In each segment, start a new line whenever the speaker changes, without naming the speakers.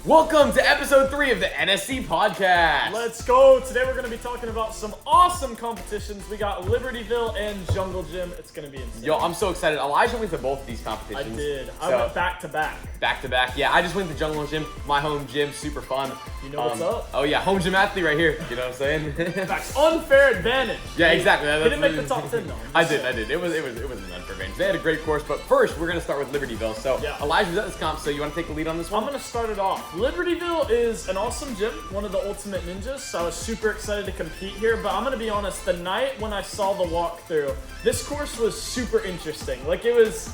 Welcome to episode 3 of the NSC podcast.
Let's go. Today we're going to be talking about some awesome competitions. We got Libertyville and Jungle Gym. It's going to be insane.
Yo, I'm so excited. Elijah went to both of these competitions.
I did. I went back to back.
Back to back. Yeah, I just went to Jungle Gym, my home gym, super fun.
You know what's up?
Oh yeah, home gym athlete right here. You know what I'm saying?
Facts. Unfair advantage.
Yeah, exactly.
He didn't make the top 10 though.
I did. It was an unfair advantage. They had a great course, but first we're gonna start with Libertyville. So
yeah.
Elijah was at this comp, so you want to take the lead on this one?
I'm gonna start it off. Libertyville is an awesome gym, one of the ultimate ninjas. So I was super excited to compete here, but I'm gonna be honest. The night when I saw the walkthrough, this course was super interesting. Like it's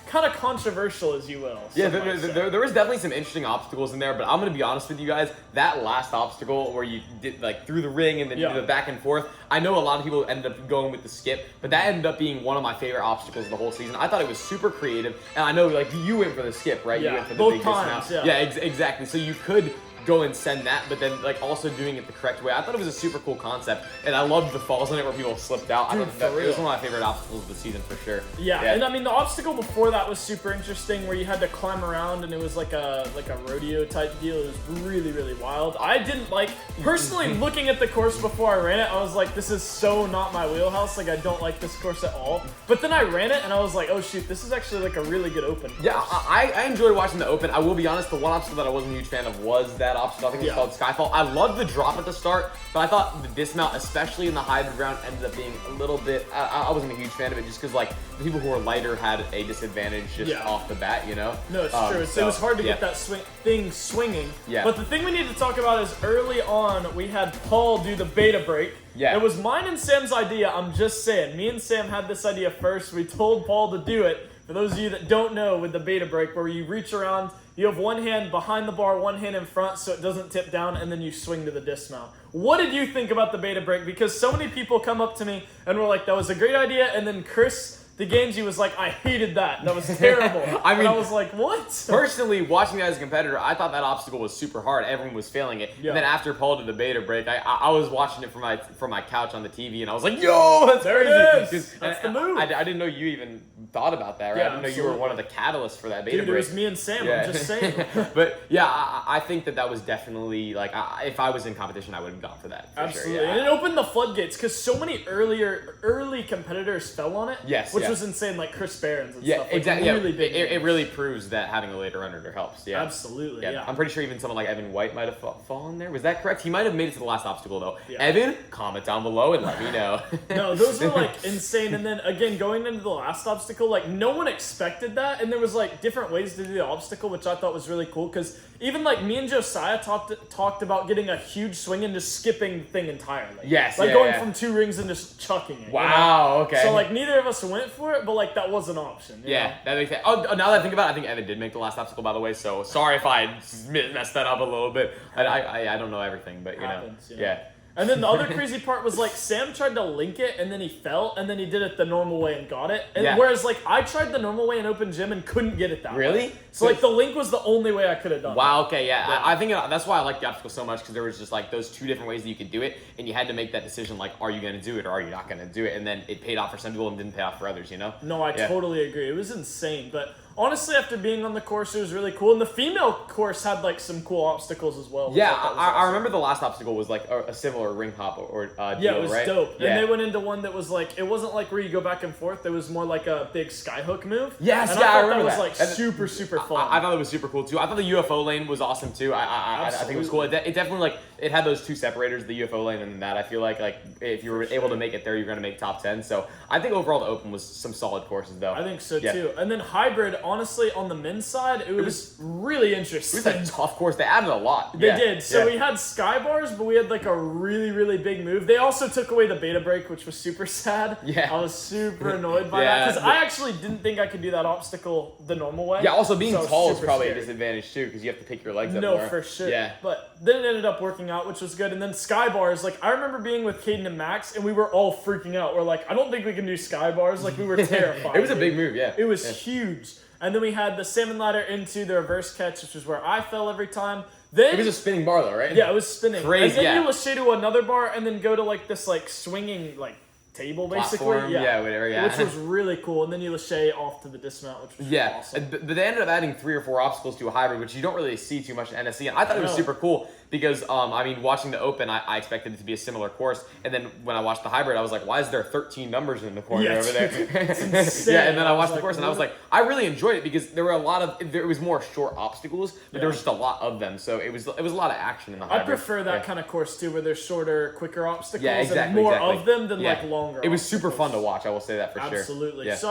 kind of controversial, as you will.
Yeah, there was definitely some interesting obstacles in there, but I'm gonna be honest with you guys. That last obstacle where you did like through the ring and then you did the back and forth, I know a lot of people ended up going with the skip, but that ended up being one of my favorite obstacles of the whole season. I thought it was super creative, and I know like you went for the skip, right?
Yeah,
you went for the
both
big
times.
dismount. Yeah, exactly. So you could go and send that, but then like also doing it the correct way. I thought it was a super cool concept, and I loved the falls on it where people slipped out.
Dude,
I thought it was one of my favorite obstacles of the season for sure.
Yeah, and I mean the obstacle before that was super interesting, where you had to climb around, and it was like a rodeo type deal. It was really wild. I didn't like personally looking at the course before I ran it. I was like, this is so not my wheelhouse. Like I don't like this course at all. But then I ran it, and I was like, oh shoot, this is actually like a really good open course.
Yeah, I enjoyed watching the open. I will be honest, the one obstacle that I wasn't a huge fan of was that obstacle. I think it's called Skyfall. I loved the drop at the start, but I thought the dismount, especially in the hybrid round, ended up being a little bit. I wasn't a huge fan of it just because like the people who were lighter had a disadvantage just off the bat, you know.
No, it's true. It was hard to get that thing swinging.
Yeah.
But the thing we need to talk about is early on we had Paul do the beta break.
Yeah.
It was mine and Sam's idea. I'm just saying. Me and Sam had this idea first. We told Paul to do it. For those of you that don't know, with the beta break, where you reach around, you have one hand behind the bar, one hand in front so it doesn't tip down, and then you swing to the dismount. What did you think about the beta break? Because so many people come up to me and were like, that was a great idea, and then Chris the Gamesy was like, I hated that. That was terrible. I mean, I was like, what?
Personally, watching that as a competitor, I thought that obstacle was super hard. Everyone was failing it. Yeah. And then after Paul did the beta break, I was watching it from my couch on the TV, and I was like, yo, that's crazy.
That's the move.
I didn't know you even thought about that, right?
Yeah,
I didn't know you were one of the catalysts for that beta break.
Dude, it was me and Sam. I'm just saying.
But yeah, I think that was definitely like, if I was in competition, I would have gone for that.
Absolutely.
Sure. Yeah.
And it opened the floodgates because so many early competitors fell on it.
Yes.
Which was insane, like Chris Barons and stuff. Like
exactly.
Really big.
It really proves that having a later runner helps. Yeah.
Absolutely. Yeah.
I'm pretty sure even someone like Evan White might have fallen there. Was that correct? He might have made it to the last obstacle though. Yeah. Evan, comment down below and let me know.
No, those were like insane. And then again, going into the last obstacle, like no one expected that, and there was like different ways to do the obstacle, which I thought was really cool because even like me and Josiah talked about getting a huge swing and just skipping the thing entirely.
Yes.
Like going from 2 rings and just chucking it.
Wow.
You know?
Okay.
So like neither of us went for it, but like that was an option.
Yeah, that makes sense. Oh, now that I think about it, I think Evan did make the last obstacle, by the way. So sorry if I messed that up a little bit. I don't know everything, but you know. Yeah.
And then the other crazy part was like Sam tried to link it and then he fell and then he did it the normal way and got it. And whereas like I tried the normal way in open gym and couldn't get it that way.
Really?
So like the link was the only way I could have done it.
Wow, okay, yeah. I think that's why I like the obstacle so much because there was just like those 2 different ways that you could do it and you had to make that decision like are you going to do it or are you not going to do it? And then it paid off for some people and didn't pay off for others, you know?
No, I totally agree. It was insane, but honestly, after being on the course, it was really cool. And the female course had like some cool obstacles as well.
Yeah, I remember the last obstacle was like a similar ring hop or deal,
yeah, it was
right?
dope.
Yeah.
And they went into one that was like, it wasn't like where you go back and forth. It was more like a big skyhook move.
Yes,
and
I
that
remember
was like super fun.
I thought it was super cool too. I thought the UFO lane was awesome too. I think it was cool. It definitely like it had those 2 separators, the UFO lane and that. I feel like if you were able to make it there, you're going to make top 10. So I think overall the open was some solid courses though.
I think so too. And then hybrid, honestly, on the men's side, it was really interesting.
It was a tough course. They added a lot.
They did. So we had sky bars, but we had like a really big move. They also took away the beta break, which was super sad.
Yeah.
I was super annoyed by that because I actually didn't think I could do that obstacle the normal way.
Yeah, also being tall is probably a disadvantage too because you have to pick your legs up more.
No, for sure.
Yeah.
But then it ended up working out, which was good. And then sky bars, like I remember being with Caden and Max, and we were all freaking out. We're like, I don't think we can do sky bars. Like we were terrified.
It was a big move, yeah.
It was huge. And then we had the salmon ladder into the reverse catch, which is where I fell every time. Then
it was a spinning bar though, right?
Yeah, it was spinning.
Crazy.
And then you lachey to another bar and then go to like this like swinging like table, basically.
Platform, whatever,
Which was really cool. And then you Lachey off to the dismount, which was awesome.
But they ended up adding 3 or 4 obstacles to a hybrid, which you don't really see too much in NSC. And I thought it was super cool because, watching the Open, I expected it to be a similar course. And then when I watched the hybrid, I was like, why is there 13 numbers in the corner over there?
It's insane.
And then I watched the course, and I was like, I really enjoyed it because there were it was more short obstacles, but there was just a lot of them. So it was a lot of action in the hybrid.
I prefer that kind of course, too, where there's shorter, quicker obstacles and
more
of them than, longer
It was
obstacles.
super fun to watch, I will say that for sure.
Absolutely. Yeah. So,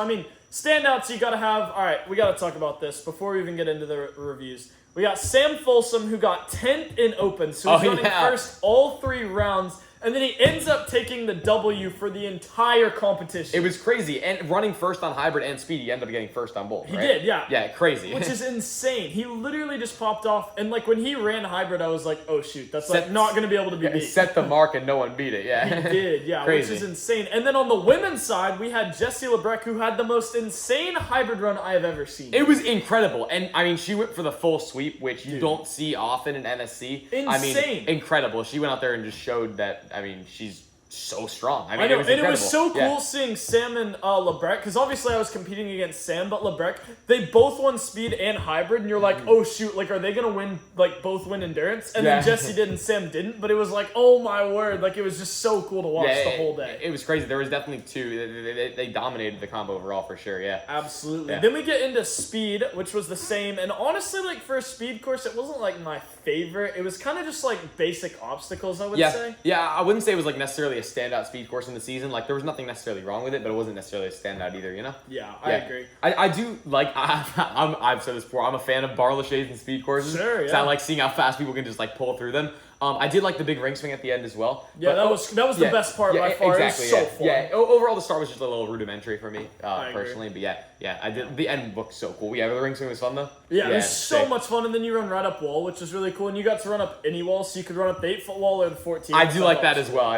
standouts you got to have. All right, we got to talk about this before we even get into the reviews. We got Sam Folsom, who got 10th in Open, so he's running first all 3 rounds, and then he ends up taking the W for the entire competition.
It was crazy, and running first on hybrid and speed, he ended up getting first on both.
He did, yeah.
Yeah, crazy.
Which is insane. He literally just popped off, and when he ran hybrid, I was like, oh shoot, that's not going to be able to be beat.
He set the mark and no one beat it,
He did, yeah,
crazy.
Which is insane. And then on the women's side, we had Jessie Lebrec, who had the most insane hybrid run I have ever seen.
It was incredible, and she went for the full sweep, which you don't see often in NSC.
Insane.
Incredible. She went out there and just showed that, she's so strong.
I know, it was so cool seeing Sam and Lebrec, because obviously I was competing against Sam, but Lebrec, they both won speed and hybrid, and you're like, oh shoot, are they going to win, both win endurance? And then Jessie did and Sam didn't, but it was like, oh my word, it was just so cool to watch the whole day.
It was crazy. There was definitely 2. They dominated the combo overall for sure, yeah.
Absolutely. Yeah. Then we get into speed, which was the same, and honestly, for a speed course, it wasn't, my favorite. It was kind of just, basic obstacles, I would say.
Yeah, I wouldn't say it was, necessarily a standout speed course in the season. There was nothing necessarily wrong with it, but it wasn't necessarily a standout either, you know?
Yeah, I agree.
I do I've said this before, I'm a fan of bar Lachey's and speed courses.
Sure, yeah.
So I like seeing how fast people can just pull through them. I did like the big ring swing at the end as well.
Yeah, that was the best part by far.
Exactly,
it was so fun.
Yeah, overall the start was just a little rudimentary for me, personally.
Agree.
But I did. The end looked so cool. Yeah, the ring swing was fun though.
Yeah, it was so much fun, and then you run right up wall, which was really cool. And you got to run up any wall, so you could run up the 8-foot wall or the 14.
I do like that as well.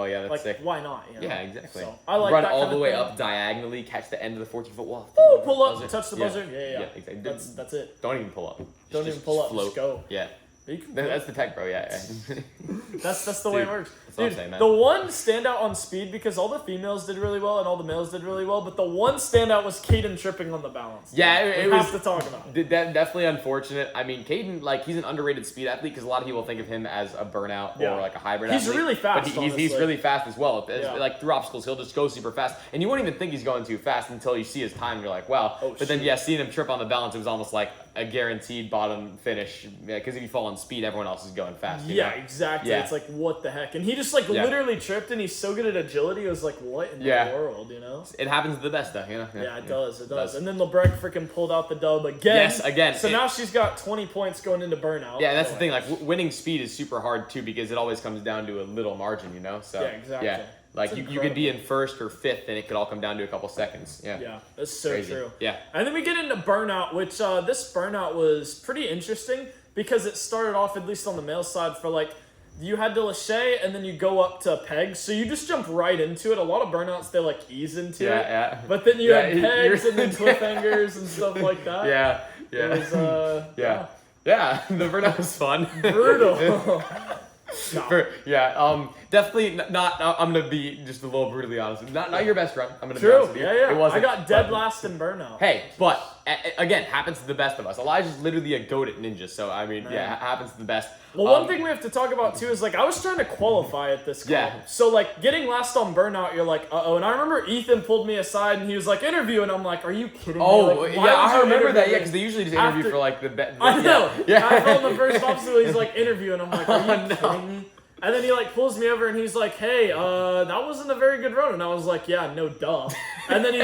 Yeah, that's sick.
Why not?
Yeah, exactly.
So, I like
run
that
all the way up diagonally, catch the end of the 14-foot wall.
Oh, pull up, touch the buzzer. Yeah,
exactly.
That's it.
Don't even pull up.
Don't even pull up.
Float.
Just go.
Yeah. That's the tech, bro. Yeah.
That's the way it works.
That's what I'm saying, man.
The one standout on speed, because all the females did really well and all the males did really well, but the one standout was Caden tripping on the balance.
Yeah, it
we
was
have to talk about it.
Definitely unfortunate. Caden, he's an underrated speed athlete because a lot of people think of him as a burnout or a hybrid athlete.
He's really fast.
But he's really fast as well. Through obstacles, he'll just go super fast, and you won't even think he's going too fast until you see his time. And you're like, wow. Then seeing him trip on the balance, it was almost like a guaranteed bottom finish. Because if you fall on speed, everyone else is going fast.
Yeah, exactly. Yeah. It's like, what the heck? And he just literally tripped, and he's so good at agility. It was like, what in the world, you know?
It happens to the best, though.
Yeah, it does. And then LeBrec freaking pulled out the dub again.
Yes, again.
So now she's got 20 points going into Burnout.
Yeah, that's the thing. Winning speed is super hard too because it always comes down to a little margin, you know. So
yeah, exactly.
Yeah. You could be in first or fifth, and it could all come down to a couple seconds. Yeah,
that's so
crazy.
True.
Yeah,
and then we get into Burnout, which this Burnout was pretty interesting because it started off, at least on the male side, for you had to Lachey, and then you go up to pegs, so you just jump right into it. A lot of Burnouts they ease into it.
Yeah.
But then you had pegs and then cliffhangers and stuff like that.
Yeah.
It was
Yeah, the Burnout was fun.
Brutal.
Definitely not. I'm gonna be just a little brutally honest. Not your best run. I'm gonna
be
honest with you.
Yeah.
It wasn't,
I got dead last in Burnout.
Hey, but again, happens to the best of us. Elijah's literally a goat at ninja, so happens to the best.
Well, one thing we have to talk about too is I was trying to qualify at this. So getting last on Burnout, you're like, uh oh. And I remember Ethan pulled me aside and he was like, interview, and I'm like, are you kidding me?
I remember that. Yeah, because they usually just interview for the
I know. Yeah. I fell in the first obstacle. He's like, interview, and I'm like, are you kidding me? And then he pulls me over and he's like, hey, that wasn't a very good run. And I was like, yeah, no duh. And then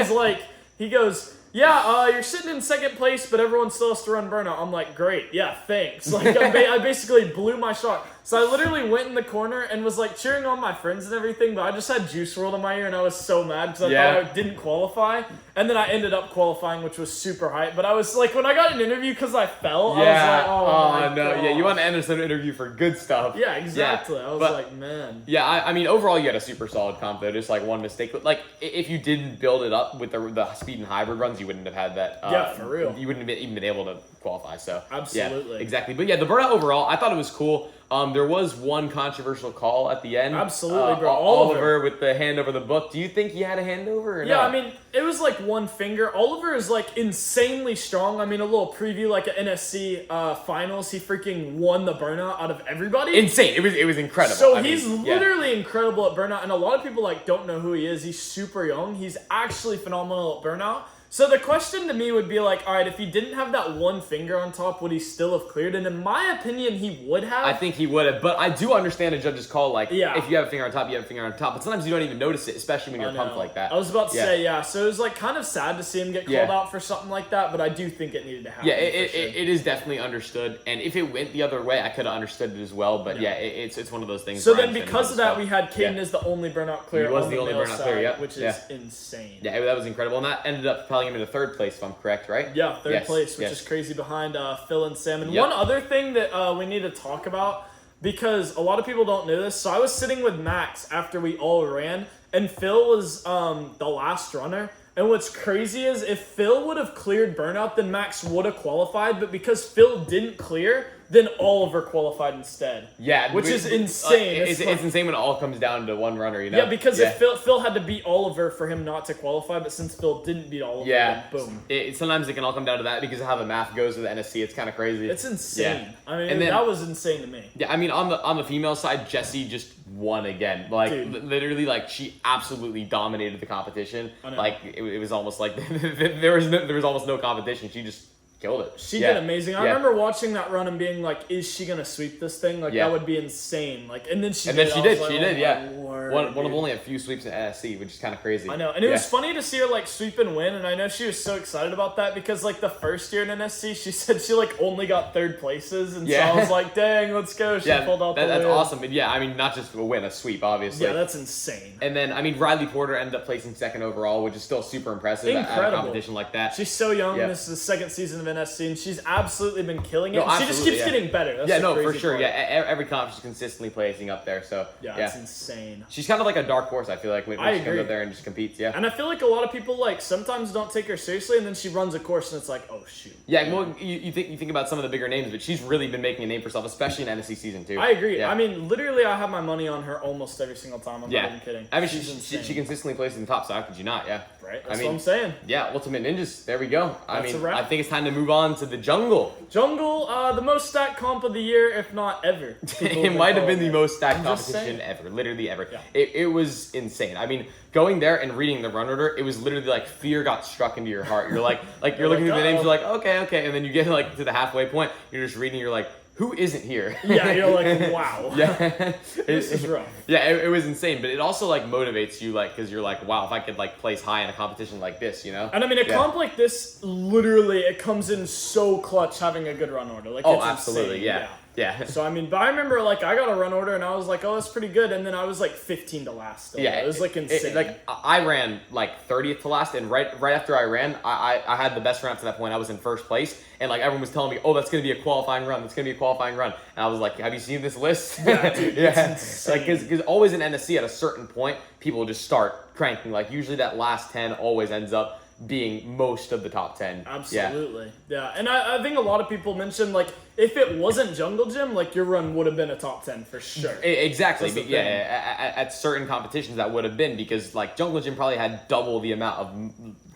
he goes, yeah, you're sitting in second place, but everyone still has to run Burnout. I'm like, great, yeah, thanks. I basically blew my shot. So I literally went in the corner and was cheering on my friends and everything, but I just had Juice WRLD in my ear and I was so mad because I thought I didn't qualify. And then I ended up qualifying, which was super hype. But I was when I got an interview because I fell, I was like, oh no.
Gosh. Yeah, you want to end an interview for good stuff.
Yeah, exactly. I was like, man.
Yeah, I mean, overall you had a super solid comp though, just one mistake. But if you didn't build it up with the speed and hybrid runs, you wouldn't have had that.
For real.
You wouldn't have even been able to qualify. So
absolutely.
Yeah, exactly. But yeah, the Burnout overall, I thought it was cool. There was one controversial call at the end.
Absolutely, bro.
Oliver with the hand over the book. Do you think he had a hand over or
Yeah,
no?
I mean, it was like one finger. Oliver is like insanely strong. I mean, a little preview like at NSC finals, he freaking won the Burnout out of everybody.
Insane. It was incredible.
So he's literally incredible at Burnout, and a lot of people like don't know who he is. He's super young. He's actually phenomenal at Burnout. So the question to me would be like, all right, if he didn't have that one finger on top, would he still have cleared? And in my opinion, he would have.
I think he would have, but I do understand a judge's call. Like,
Yeah.
if you have a finger on top, you have a finger on top. But sometimes you don't even notice it, especially when you're pumped like that.
I was about to
Yeah.
say, yeah. So it was like kind of sad to see him get called out for something like that, but I do think it needed to happen.
Yeah, it is definitely understood. And if it went the other way, I could have understood it as well. But it's one of those things.
So
where
then
I'm
because of that, we had Caden
Yeah.
as the only Burnout clear
He was
on
the only
male
Burnout
side,
clear, yeah.
which
Yeah.
is insane.
Yeah, that was incredible. And that ended up propelling him into third place, if I'm correct, right?
Yeah, third
Yes,
place, which
yes.
is crazy behind Phil and Sam. And
Yep.
one other thing that we need to talk about, because a lot of people don't know this. So I was sitting with Max after we all ran, and Phil was the last runner. And what's crazy is if Phil would have cleared Burnout, then Max would have qualified. But because Phil didn't clear, then Oliver qualified instead.
Yeah,
which is insane.
It's insane when it all comes down to one runner, you know?
Yeah, because if Phil had to beat Oliver for him not to qualify, but since Phil didn't beat Oliver, then boom.
Sometimes it can all come down to that because of how the math goes with the NSC. It's kind of crazy.
It's insane.
Yeah.
I mean,
And then-
that was insane to me.
Yeah, I mean, on the female side, Jessie just won again. Like,
Dude.
literally, like, she absolutely dominated the competition.
I know.
Like, it was almost like there was almost no competition. She just killed it.
She did amazing. I
Yeah.
remember watching that run and being like, "Is she gonna sweep this thing? Like
Yeah.
that would be insane." Like, and then she
And
did.
then she
I was
did.
like,
She
"Oh
did.
my
Yeah.
Lord,
One of
dude."
only a few sweeps in NSC, which is kind of crazy.
I know, and it was
Yeah.
funny to see her like sweep and win, and I know she was so excited about that because like the first year in NSC, she said she like only got third places, and
Yeah.
so I was like, "Dang, let's go!" She pulled out the
that's
win.
awesome. And yeah, I mean, not just a win, a sweep, obviously.
Yeah, that's insane.
And then, I mean, Riley Porter ended up placing second overall, which is still super impressive at a
Incredible.
competition like that.
She's so young.
Yeah.
This is the second season of NSC, and she's absolutely been killing it.
No,
And she just
absolutely,
keeps
yeah.
getting better. That's
Yeah,
the
no, for
crazy
sure.
part.
Yeah, every comp she's consistently placing up there. So
Yeah, it's insane.
she's kind of like a dark horse. I feel like when
I
she comes
agree.
up there and just competes. Yeah.
And I feel like a lot of people like sometimes don't take her seriously, and then she runs a course, and it's like, oh shoot.
Yeah, well, you think about some of the bigger names, but she's really been making a name for herself, especially in NSC season 2.
I agree.
Yeah.
I mean, literally, I have my money on her almost every single time. I'm not
Yeah.
even kidding.
I mean,
she's
she
insane.
consistently places in the top, so how could you not? Yeah.
Right.
I
That's
mean,
what I'm saying.
Yeah, Ultimate Ninjas. There we go.
That's a wrap.
I think it's time to move on to the jungle.
Jungle, the most stacked comp of the year, if not ever.
It might have been the most stacked
I'm just
competition
saying.
ever, literally ever.
Yeah.
It was insane. I mean, going there and reading the run order, it was literally like fear got struck into your heart. You're like you're looking through the names, you're like, okay, and then you get like to the halfway point, you're just reading, you're like, who isn't here?
Yeah, you're like, wow.
Yeah,
This is rough.
Yeah, it was insane, but it also like motivates you, like, because you're like, wow, if I could like place high in a competition like this, you know?
And I mean, a
Yeah.
comp like this, literally, it comes in so clutch having a good run order. Like,
Oh,
it's
absolutely,
insane.
yeah.
So I mean, but I remember like I got a run order and I was like, oh, that's pretty good, and then I was like 15 to last. Still.
Yeah,
it was like insane.
like I ran like 30th to last, and right after I ran, I had the best run up to that point. I was in first place, and like everyone was telling me, oh, that's gonna be a qualifying run. That's gonna be a qualifying run. And I was like, have you seen this list?
Yeah, dude, it's
Like
insane.
because always in NSC at a certain point, people just start cranking. Like usually that last 10 always ends up being most of the top 10.
Absolutely. Yeah. And I think a lot of people mentioned, like, if it wasn't Jungle Gym, like, your run would have been a top 10 for sure.
Exactly.
That's the
But yeah, at certain competitions that would have been, because like Jungle Gym probably had double the amount of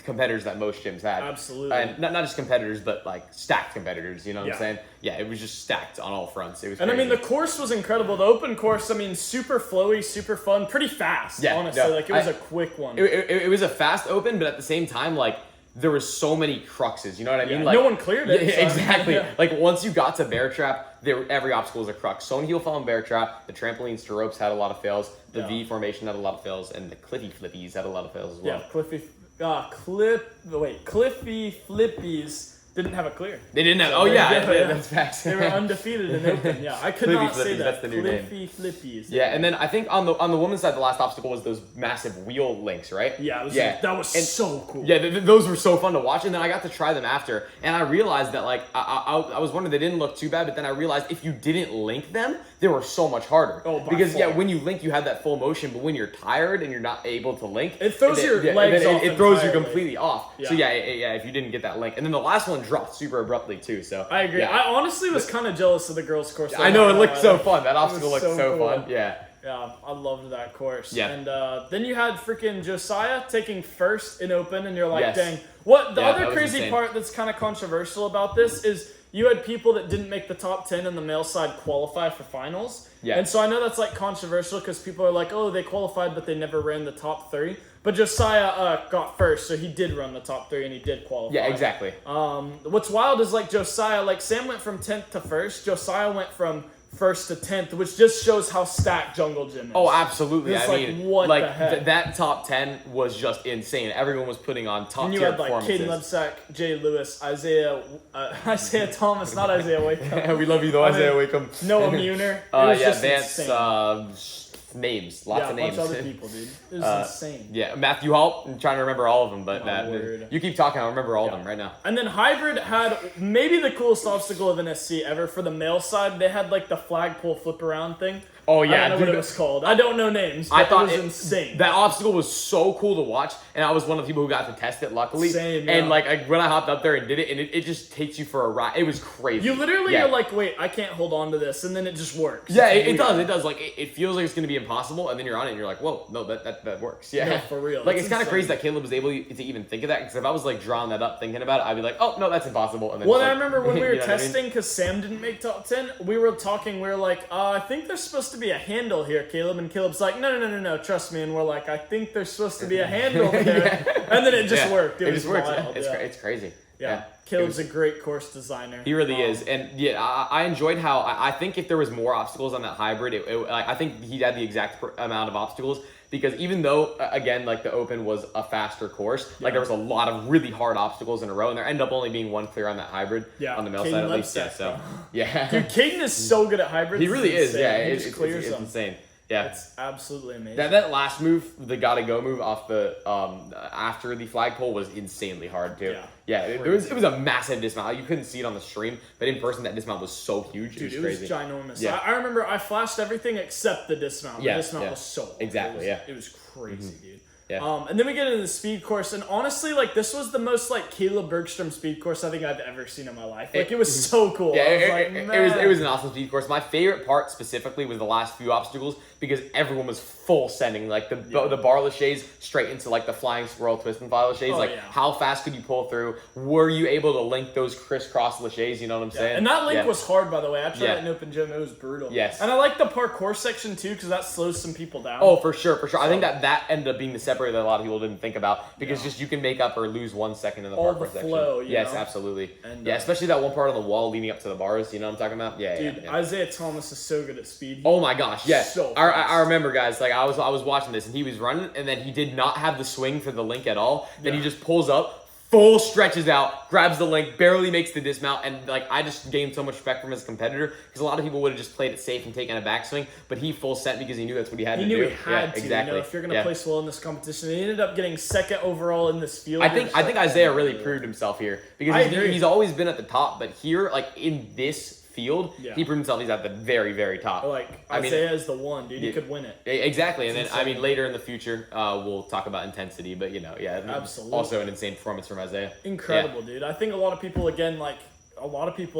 competitors that most gyms had.
Absolutely.
And not just competitors, but like stacked competitors, you know what
Yeah.
I'm saying? Yeah, it was just stacked on all fronts. It was
And I
crazy.
mean, the course was incredible. The open course, I mean, super flowy, super fun, pretty fast,
Yeah,
honestly.
yeah.
Like, it was a quick one.
It was a fast open, but at the same time, like, there was so many cruxes, you know what I mean?
Yeah,
Like,
no one cleared it,
Yeah,
so-
exactly.
Yeah.
Like, once you got to bear trap, every obstacle was a crux. Stone heel fall and bear trap, the trampolines to ropes had a lot of fails, the
Yeah.
V formation had a lot of fails, and the cliffy flippies had a lot of fails as well.
Yeah, Cliffy Flippies didn't have a clear.
They didn't have.
So
Oh
they-
yeah,
yeah, yeah.
that's facts.
They were undefeated in open. Yeah, I could
Cliffy
not say
Flippies,
that.
that's the new name.
Cliffy Flippies.
Yeah, and then I think on the women's side, the last obstacle was those massive wheel links, right?
Yeah, that was
And-
so cool.
Yeah, those were so fun to watch, and then I got to try them after, and I realized that like I was wondering they didn't look too bad, but then I realized if you didn't link them, they were so much harder.
Oh, by
because
far.
when you link, you have that full motion, but when you're tired and you're not able to link,
It throws your legs off.
It throws you
entirely.
completely off.
Yeah.
So yeah, if you didn't get that link, and then the last one dropped super abruptly too. So
I agree.
Yeah.
I honestly was kind of jealous of the girls' course.
I know it looked so fun. That obstacle looked
so
so
cool.
fun. Yeah.
Yeah, I loved that course.
Yeah.
And then you had freaking Josiah taking first in open, and you're like,
Yes.
dang. What the
Yeah,
other
that was
crazy
insane.
part that's kind of controversial about this is you had people that didn't make the top 10 in the male side qualify for finals.
Yeah.
And so I know that's like controversial because people are like, oh, they qualified, but they never ran the top 3. But Josiah got first, so he did run the top 3 and he did qualify.
Yeah, exactly.
What's wild is like Josiah, like Sam went from 10th to 1st. Josiah went from 1st to 10th, which just shows how stacked Jungle Gym is.
Oh, absolutely.
It's
I
like,
mean,
what
like
the heck?
that top 10 was just insane. Everyone was putting on top
And you
tier
had like Caden
performances.
Lebsack, Jay Lewis, Isaiah Thomas, not Isaiah Wakeham,
We love you though,
I mean,
Isaiah Wakeham.
Noah Muner. It was
Yeah,
just
Vance.
insane.
Names, lots
Yeah,
of
a bunch
names.
of other people, dude. It was insane.
Yeah, Matthew Hall. I'm trying to remember all of them, but
My word.
you keep talking. I'll remember all of them right now.
And then Hybrid had maybe the coolest obstacle of NSC ever for the male side. They had like the flagpole flip around thing.
Oh yeah,
I don't know
dude,
what it was called. I don't know names. But
I thought
it was insane.
That obstacle was so cool to watch, and I was one of the people who got to test it. Luckily,
Same, yeah.
and like when I hopped up there and did it, and it just takes you for a ride. It was crazy.
You literally
Yeah.
are like, wait, I can't hold on to this, and then it just works.
Yeah,
It's
it does.
weird.
It does. Like it feels like it's gonna be impossible, and then you're on it, and you're like, whoa, no, that works. Yeah,
Yeah, for real.
Like
It's
it's kind of
insane.
crazy that Caleb was able to even think of that. Because if I was like drawing that up, thinking about it, I'd be like, oh no, that's impossible. And then
Well,
just,
I
like,
remember when we were
you know what I mean?
testing, because Sam didn't make top 10, we were talking, we were like, I think there's supposed to be a handle here, Caleb. And Caleb's like, no, trust me. And we're like, I think there's supposed to be a handle there. And then it just
Yeah.
worked. It was
just works.
wild.
It's crazy.
Yeah. Caleb's a great course designer.
He really is, and yeah, I enjoyed how I think if there was more obstacles on that hybrid, I think he had the exact amount of obstacles because even though again like the open was a faster course, like there was a lot of really hard obstacles in a row, and there ended up only being one clear on that hybrid on the male
Caden
side at least. Yeah,
Lebsack,
so
bro.
yeah,
Dude, Caden is so good at hybrids.
he really
It's
is.
insane.
Yeah,
He
it's
just clears
it's
them.
insane. Yeah.
It's absolutely amazing.
That last move, the gotta go move off the after the flagpole was insanely hard too.
Yeah.
it was a massive dismount. You couldn't see it on the stream, but in person that dismount was so huge.
Dude,
it was crazy.
ginormous.
Yeah.
I remember I flashed everything except the dismount.
Yeah,
The dismount
yeah.
was so hard.
Exactly,
It was crazy, dude.
Yeah.
And then we get into the speed course, and honestly, like this was the most like Caleb Bergstrom speed course I think I've ever seen in my life. Like it was so cool.
Yeah,
I was like,
it was an awesome speed course. My favorite part specifically was the last few obstacles because everyone was full sending like the bar laches straight into like the flying swirl twist and fly laches. Like how fast could you pull through? Were you able to link those crisscross laches? You know what I'm saying?
And that link was hard, by the way. I tried
Yeah.
it in open gym. It was brutal.
Yes.
And I like the parkour section too because that slows some people down.
Oh, for sure. I think that ended up being the separator that a lot of people didn't think about because just you can make up or lose 1 second in the
All
parkour
the
section.
flow, you
Yes,
know?
absolutely.
And,
especially that one part on the wall leading up to the bars. You know what I'm talking about? Yeah,
Dude,
yeah.
Isaiah Thomas is so good at speed.
Oh my gosh, yes.
So
I remember, guys, like I was watching this and he was running and then he did not have the swing for the link at all. Then he just pulls up, full stretches out, grabs the link, barely makes the dismount, and like I just gained so much respect from his competitor because a lot of people would have just played it safe and taken a backswing, but he full sent because he knew that's what he had to do.
He knew he had to.
Exactly.
You know, if you're gonna place well in this competition, he ended up getting second overall in this field.
I think Isaiah really proved himself here because
I agree.
he's always been at the top, but here, like in this field,
Yeah.
he proved himself. He's at the very, very top.
Like
I mean,
Isaiah is the one, dude. He could win it.
Exactly, and then I
insane.
mean later in the future we'll talk about intensity, but you know,
Absolutely.
also an insane performance from Isaiah.
Incredible, dude. I think a lot of people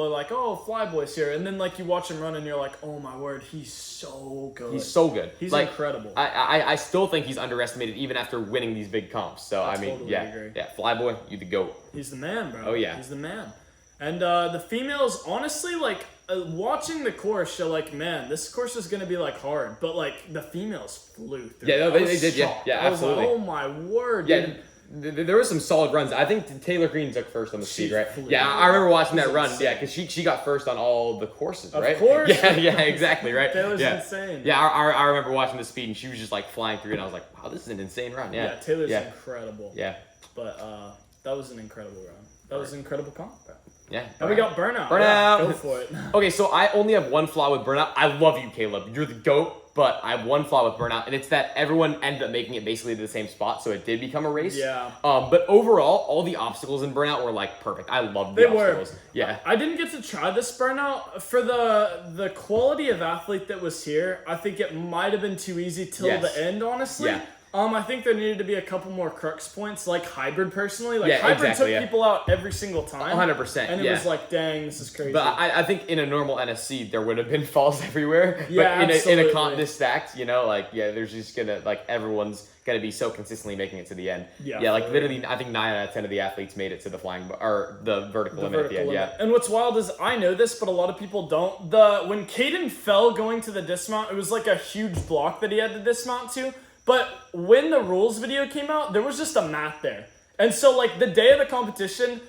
are like, oh, Flyboy's here, and then like you watch him run and you're like, oh my word, he's so good.
He's so good.
He's
like,
incredible.
I still think he's underestimated even after winning these big comps. So I mean,
totally
yeah,
agree.
yeah, Flyboy, you the GOAT.
He's the man, bro.
Oh, yeah.
He's the man. And the females, honestly, like watching the course, you're like, man, this course is gonna be like hard, but like the females flew through.
Yeah, no,
I
they
was
did, yeah,
shocked.
yeah,
I was like,
absolutely.
oh my word.
Yeah,
dude.
there were some solid runs. I think Taylor Green took first on the speed, right?
flew.
Yeah, I remember watching that
It was
run.
insane.
Yeah, because she got first on all the courses, right?
Of course.
Yeah, exactly, right?
Taylor's
yeah.
insane.
Yeah, I remember watching the speed, and she was just like flying through, and I was like, wow, this is an insane run. Yeah,
Taylor's incredible.
Yeah,
But that was an incredible run. That was an incredible comp.
yeah.
And we got Burnout.
Burnout.
Yeah, go for it.
Okay, so I only have one flaw with Burnout. I love you, Caleb. You're the GOAT, But I have one flaw with Burnout, and it's that everyone ended up making it basically to the same spot, so it did become a race.
Yeah.
But overall, all the obstacles in Burnout were like perfect. I loved the obstacles. Yeah.
I didn't get to try this Burnout. For the quality of athlete that was here, I think it might have been too easy till the end, honestly.
Yeah.
I think there needed to be a couple more crux points, like Hybrid personally. Like,
Yeah,
Hybrid
exactly,
took people out every single time.
100%,
And it was like, dang, this is crazy.
But I think in a normal NSC, there would have been falls everywhere.
Yeah,
but in a
absolutely.
this stacked, there's just gonna, like, everyone's gonna be so consistently making it to the end.
Yeah,
like, literally, I think 9 out of 10 of the athletes made it to the the vertical limit at the end, yeah.
And what's wild is, I know this, but a lot of people don't. When Caden fell going to the dismount, it was like a huge block that he had to dismount to. But when the rules video came out, there was just a mat there. And so, like, the day of the competition,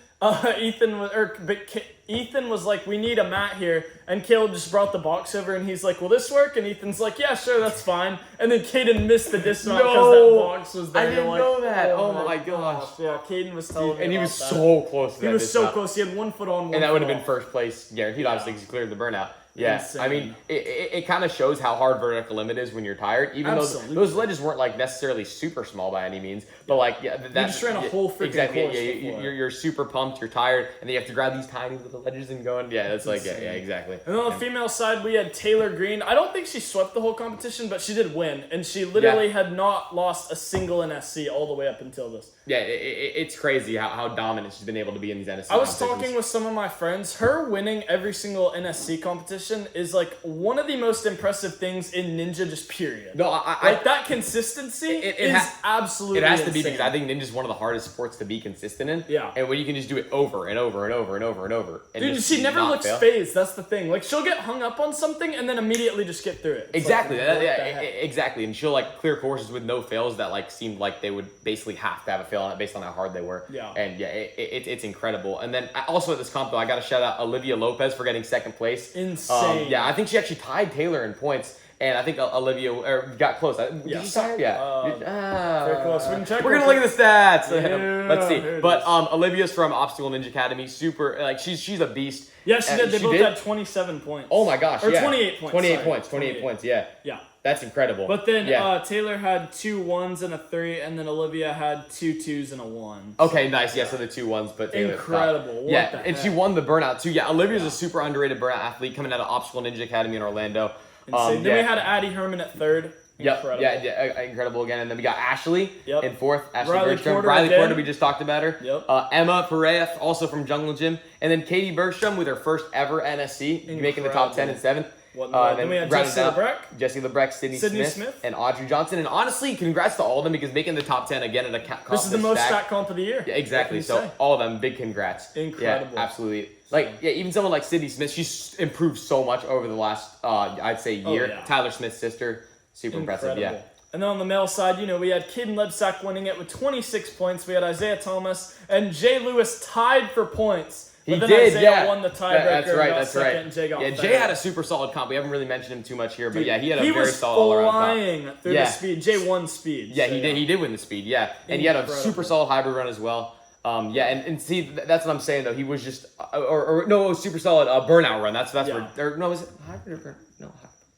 Ethan was like, we need a mat here. And Caleb just brought the box over, and he's like, will this work? And Ethan's like, yeah, sure, that's fine. And then Caden missed the dismount because that box was there.
I didn't know that. Oh my gosh.
Yeah, Caden was telling me
And he
about
was
that.
so close to that
He was so
dismount.
close. He had 1 foot on, 1
And that
foot
would have been
off.
first place guaranteed, obviously, because he cleared the Burnout. Yeah,
Insane.
I mean, it kind of shows how hard vertical limit is when you're tired, even
Absolutely.
though those ledges weren't, like, necessarily super small by any means, but, like, that
just ran a whole freaking
exactly,
course
yeah,
before.
you're super pumped, you're tired, and then you have to grab these tiny little ledges and going, yeah, that's like, yeah, exactly.
And on the female side, we had Taylor Green. I don't think she swept the whole competition, but she did win. And she literally had not lost a single NSC all the way up until this.
Yeah, it's crazy how dominant she's been able to be in these NSC
I was
competitions.
talking with some of my friends. Her winning every single NSC competition is like one of the most impressive things in Ninja, just period.
No,
like that consistency is absolutely
It has to be
insane.
because I think Ninja's one of the hardest sports to be consistent in.
Yeah.
And when you can just do it over and over and over and over and over. And
Dude,
just
she never
not
looks
fail.
phased. That's the thing. Like, she'll get hung up on something and then immediately just get through it. It's
Exactly.
like, what the
Yeah,
heck?
exactly. And she'll, like, clear courses with no fails that, like, seemed like they would basically have to have a fail on it based on how hard they were.
Yeah.
And yeah, it's incredible. And then also at this comp though, I got to shout out Olivia Lopez for getting second place.
Insane.
Yeah, I think she actually tied Taylor in points. And I think Olivia got close. Did she tie her? Yeah.
Very close. We can check
We're
real
gonna look at the stats.
Yeah,
Let's see.
here it
But
is.
Olivia's from Obstacle Ninja Academy. Super, like she's a beast.
Yeah, she did. They
She
both
did?
had 27 points.
Oh my gosh.
Or
yeah.
28 points.
28
sorry.
points. 28 points. Yeah.
Yeah.
That's incredible.
But then
yeah.
Taylor had 2 1s and a 3, and then Olivia had 2 2s and a 1.
Okay, nice. Yeah, so the 2 1s, but Taylor
Incredible. What
yeah,
the
and
heck?
she won the Burnout too. Yeah, Olivia's a super underrated Burnout athlete coming out of Obstacle Ninja Academy in Orlando.
Then we had Addie Herman at 3rd.
Yep.
Incredible.
Yeah, incredible again. And then we got Ashley
Yep.
in 4th. Ashley
Riley
Bergstrom.
Porter
Riley
again.
Porter, we just talked about her.
Yep.
Emma Perea, also from Jungle Gym. And then Katie Bergstrom with her first ever NSC, making the top 10 and 7th.
Then we had Jessie
Lebrecht, Sydney Smith, and Audrey Johnson. And honestly, congrats to all of them because making the top 10 again at a comp.
This is the most stacked comp of the year.
Yeah, exactly. So all of them, big congrats.
Incredible.
Yeah, absolutely. Like, yeah, even someone like Sydney Smith, she's improved so much over the last, I'd say, year.
yeah.
Tyler Smith's sister, super impressive. Yeah.
And then on the male side, we had Caden Lebsack winning it with 26 points. We had Isaiah Thomas and Jay Lewis tied for points.
He
but then
did,
Isaiah
yeah.
won the tiebreaker.
That's right,
and got
that's
second,
right.
And Jay got
Jay
third.
had a super solid comp. We haven't really mentioned him too much here, but yeah, he had a
he
very
was
solid all-around comp.
flying through the speed. Jay won speed.
Yeah,
so,
he did win the speed, yeah. And he had a super solid hybrid run as well. And see, that's what I'm saying, though. He was just, super solid burnout run. That's where, was it hybrid or burnout? No,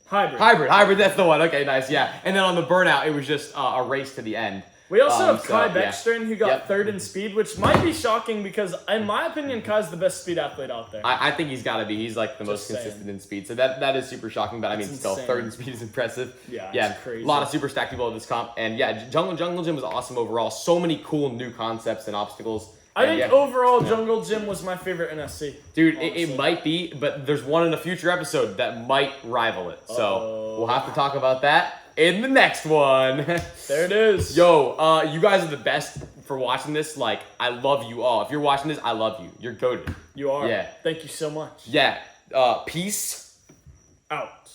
Hybrid, that's the one. Okay, nice, yeah. And then on the burnout, it was just a race to the end.
We also have Kai Beckstrom, who got
Yep.
3rd in speed, which might be shocking because, in my opinion, Kai's the best speed athlete out there.
I think he's got to be. He's like the most consistent in speed. So that is super shocking, but I mean, still,
insane.
3rd in speed is impressive.
Yeah, it's crazy.
A lot of super stacked people at this comp. And yeah, Jungle Gym was awesome overall. So many cool new concepts and obstacles.
I think overall, Jungle Gym was my favorite NSC.
Dude, it might be, but there's one in a future episode that might rival it. So we'll have to talk about that in the next one.
There it is.
Yo, you guys are the best for watching this. Like, I love you all. If you're watching this, I love you. You're goated.
You are.
Yeah.
Thank you so much.
Yeah. Peace
Out.